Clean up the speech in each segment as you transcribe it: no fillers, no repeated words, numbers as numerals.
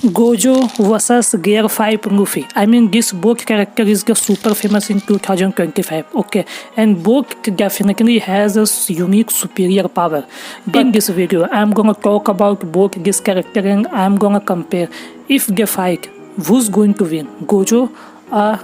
Gojo versus Gear 5 Luffy. I mean, this both character is super famous in 2025. Okay, and both definitely has a unique superior power. But in this video, I'm gonna talk about both this character and I'm gonna compare if they fight, who's going to win, Gojo or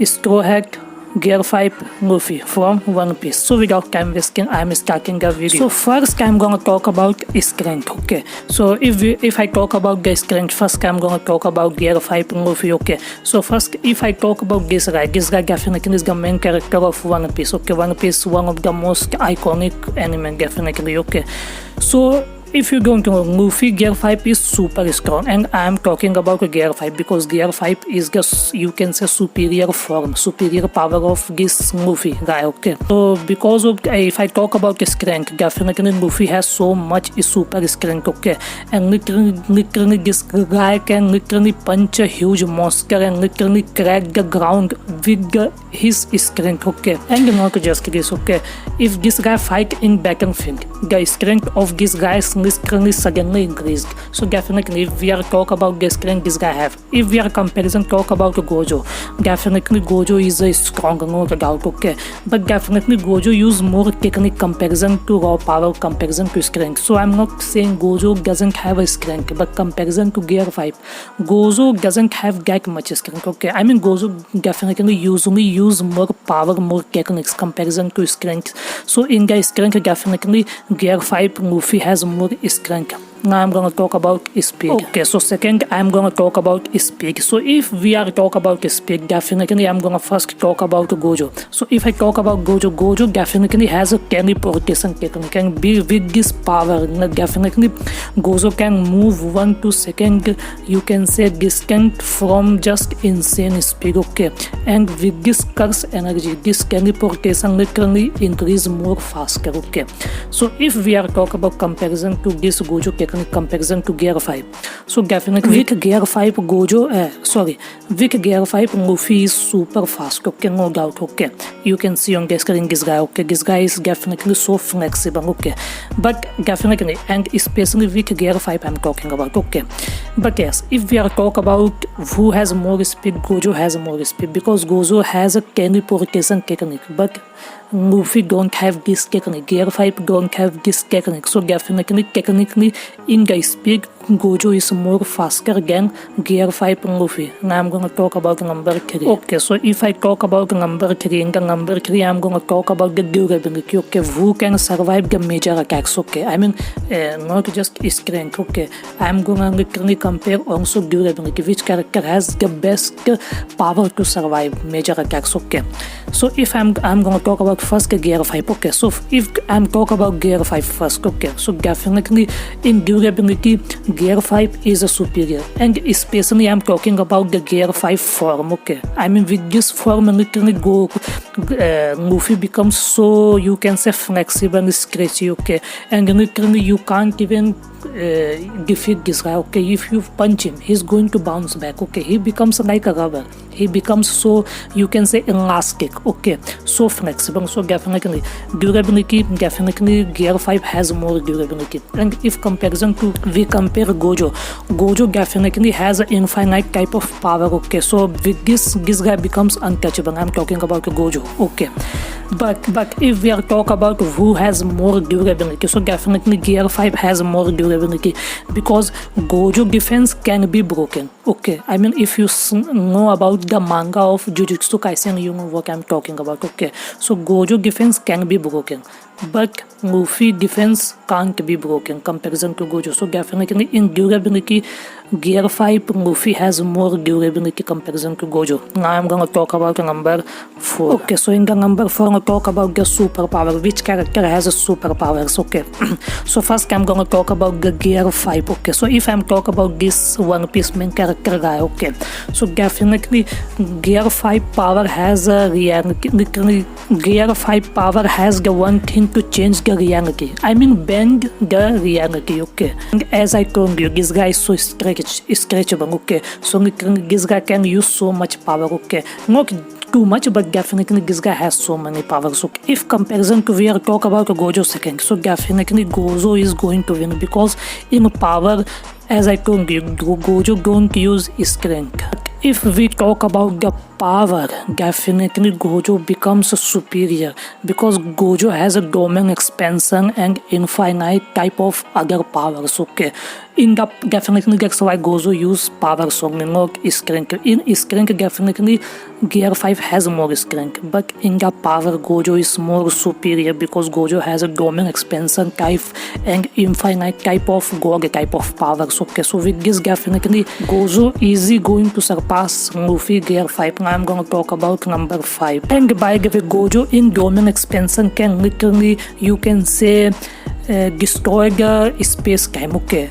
Straw Hat Gear 5 Luffy from One Piece. So without time wasting, I'm starting the video. So first I'm gonna talk about strength. Okay, so if I talk about the strength, first I'm gonna talk about Gear 5 Luffy. Okay, so first if I talk about this guy definitely is the main character of One Piece. Okay, One Piece one of the most iconic anime definitely. Okay, so if you're going to know, Luffy Gear 5 is super strong, and I'm talking about Gear 5 because Gear 5 is the, you can say, superior form, superior power of this Luffy guy. Okay, so because of, if I talk about strength, definitely Luffy has so much super strength. Okay, and literally this guy can literally punch a huge monster and literally crack the ground with his strength. Okay, and not just this. Okay, if this guy fight in battlefield, the strength of this guy is literally suddenly increased. So definitely if we are talk about the strength this guy have, if we are comparison talk about Gojo, definitely Gojo is a strong, no doubt. Okay, but definitely Gojo use more technique comparison to raw power, comparison to strength. So I'm not saying Gojo doesn't have a strength, but comparison to Gear 5, Gojo doesn't have that much strength. Okay, I mean Gojo definitely usually use more power, more techniques comparison to strength. So in the strength definitely Gear 5 Luffy has more strength. Now I'm gonna talk about speed. Okay, so second I'm gonna talk about speed. So if we are talk about speed, definitely I'm gonna first talk about Gojo. So if I talk about Gojo definitely has a teleportation technique, and with this power definitely Gojo can move 1 to second, you can say, distant from just insane speed. Okay, and with this curse energy, this teleportation literally increase more faster. Okay, so if we are talk about comparison to this Gojo technique comparison to Gear 5, so definitely with Gear 5 Gojo, with Gear 5 Luffy is super fast. Okay, no doubt. Okay, you can see on the screen this guy. Okay, this guy is definitely so flexible. Okay, but definitely, and especially with Gear 5 I'm talking about. Okay, but yes, if we are talk about who has more speed, Gojo has more speed because Gojo has a teleportation technique, but Luffy don't have this technique. Gear 5 don't have this technique. So definitely technically in the speed Gojo is more faster than Gear 5 Luffy. Now I'm gonna talk about number 3. Okay, so if I talk about number 3, in the number 3 I'm gonna talk about the durability. Okay, who can survive the major attacks. Okay, I mean not just strength. Okay, I'm gonna literally compare also durability, which character has the best power to survive major attacks. Okay, so if I'm gonna talk about first Gear 5. Okay, so if I'm talk about Gear 5 first. Okay, so definitely in durability Gear 5 is a superior, and especially I'm talking about the Gear 5 form. Okay, I mean with this form literally Luffy becomes so, you can say, flexible and stretchy. Okay, and literally you can't even defeat this guy. Okay, if you punch him he's going to bounce back. Okay, he becomes like a rubber, he becomes so, you can say, elastic. Okay, so flexible. So definitely durability, definitely Gear 5 has more durability. And if comparison to, we compare Gojo definitely has an infinite type of power. Okay, so with this guy becomes untouchable. I'm talking about Gojo. Okay, but if we are talk about who has more durability, so definitely Gear 5 has more durability because Gojo defense can be broken. Okay, I mean if you know about the manga of Jujutsu Kaisen, you know what I'm talking about. Okay, so Gojo defense can be broken, but Luffy defense can't be broken comparison to Gojo. So definitely in durability Gear 5 Luffy has more durability comparison to Gojo. Now I'm gonna talk about number 4. Okay, so in the number 4 I'm gonna talk about the superpower, which character has a superpowers. Okay, so first I'm gonna talk about the Gear 5. Okay, so if I'm talk about this One Piece main character guy. Okay, so definitely Gear 5 power has a reality. Literally Gear 5 power has the one thing to change the reality, I mean bend the reality. Okay, and as I told you, this guy is so stretchable. Okay, so literally this guy can use so much power. Okay, not too much, but definitely this guy has so many powers. So if comparison to we are talk about Gojo second, so definitely Gojo is going to win because in power, as I told you, Gojo don't use strength. If we talk about the power, definitely Gojo becomes superior because Gojo has a domain expansion and infinite type of other powers. Okay, in the definitely that's why Gojo use power only, not strength. In strength, definitely Gear 5 has more strength, but in the power Gojo is more superior because Gojo has a domain expansion type and infinite type of God type of powers. Okay, so with this definitely Gojo easy going to surpass Luffy Gear 5. Now I'm gonna talk about number 5. And by the way, Gojo in domain expansion can literally, you can say, destroy the space time. Okay,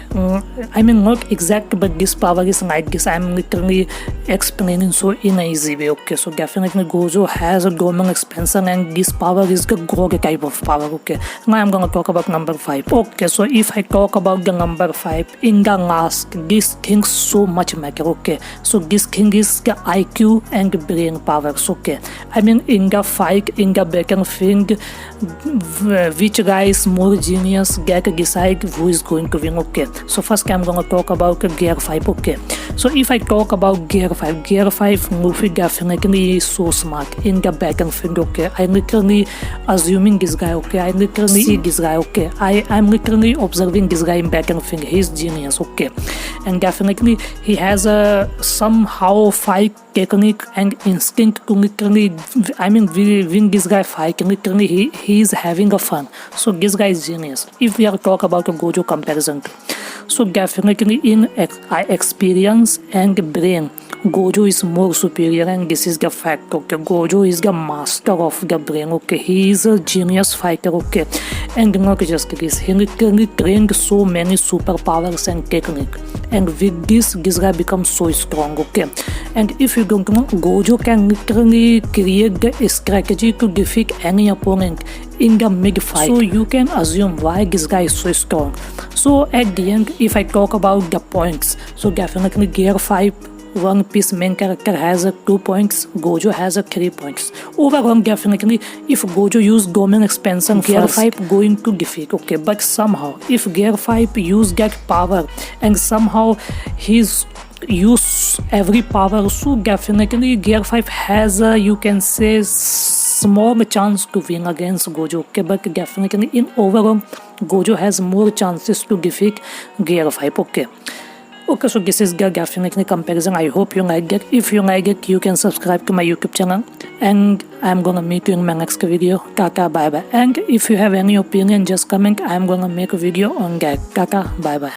I mean not exact, but this power is like this. I'm literally explaining so in an easy way. Okay, so definitely Gojo has a domain expansion and this power is the God type of power. Okay, now I'm gonna talk about number 5. Okay, so if I talk about the number 5 in the last, this thing so much matter. Okay, so this thing is the IQ and brain powers. Okay, I mean in the fight, in the battlefield, which guy is more genius get to decide who is going to win. Okay, so first I'm gonna talk about Gear 5. Okay, so if I talk about Gear 5, Luffy definitely is so smart in the battlefield. Okay, I'm literally assuming this guy. Okay, I literally see this guy. Okay, I'm literally observing this guy in battlefield. He's genius. Okay, and definitely he has a somehow fight technique and instinct to literally, I mean, win this guy fight. Literally he is having a fun. So this guy is genius. If we are talk about a Gojo comparison, so definitely in experience and brain, Gojo is more superior, and this is the fact. Okay, Gojo is the master of the brain. Okay, he is a genius fighter. Okay, and not just this, he literally trained so many superpowers and technique, and with this guy becomes so strong. Okay, and if you don't know, Gojo can literally create the strategy to defeat any opponent in the mid fight. So you can assume why this guy is so strong. So at the end, if I talk about the points, so definitely Gear 5 One Piece main character has 2 points, Gojo has 3 points. Overall, definitely, if Gojo use domain expansion, Gear 5 going to defeat. Okay, but somehow, if Gear 5 use that power and somehow he's use every power, so definitely Gear 5 has you can say small chance to win against Gojo. Okay, but definitely in overall, Gojo has more chances to defeat Gear 5. Okay, so this is the definitely comparison. I hope you like it. If you like it, you can subscribe to my YouTube channel, and I'm gonna meet you in my next video. Tata, bye bye. And if you have any opinion, just comment. I'm gonna make a video on that. Tata, bye bye.